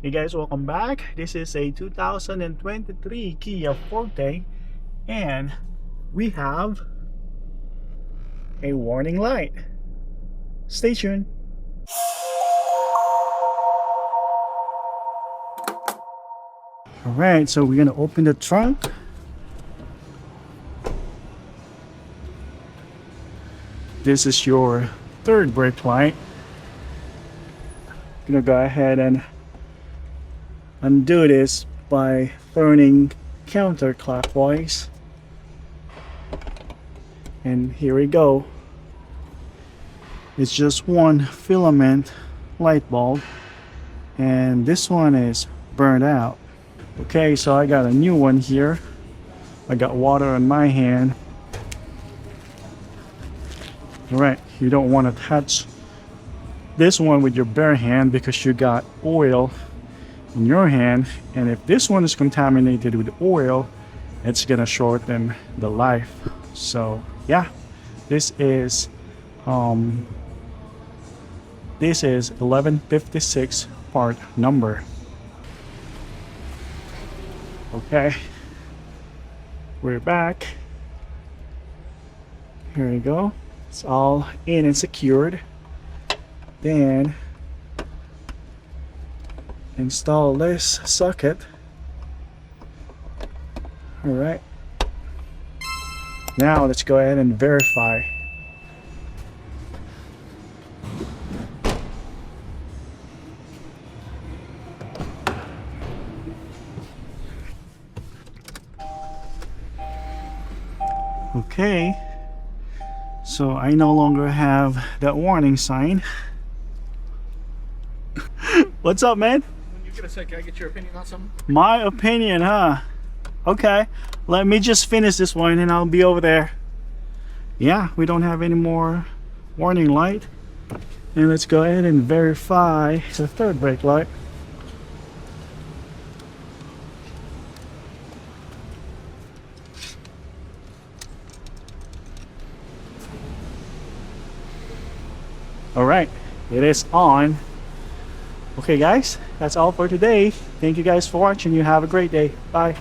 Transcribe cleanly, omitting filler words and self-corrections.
Hey guys, welcome back. This is a 2023 Kia Forte and we have a warning light. Stay tuned. Alright, so we're gonna open the trunk. This is your third brake light. I'm gonna go ahead and undo this by turning counterclockwise. And here we go. It's just one filament light bulb and this one is burned out. Okay, so I got a new one here. I got water on my hand. Alright, you don't want to touch this one with your bare hand because you got oil in your hand, and if this one is contaminated with oil, it's gonna shorten the life. So yeah, this is 1156 part number. Okay, we're back. Here we go. It's all in and secured. Then install this socket. All right. Now let's go ahead and verify. Okay, so I no longer have that warning sign. What's up, man? When you get a sec, can I get your opinion on something? My opinion, huh? Okay, let me just finish this one and I'll be over there. Yeah, we don't have any more warning light. And let's go ahead and verify the third brake light. All right, it is on. Okay guys, that's all for today. Thank you guys for watching. You have a great day. Bye.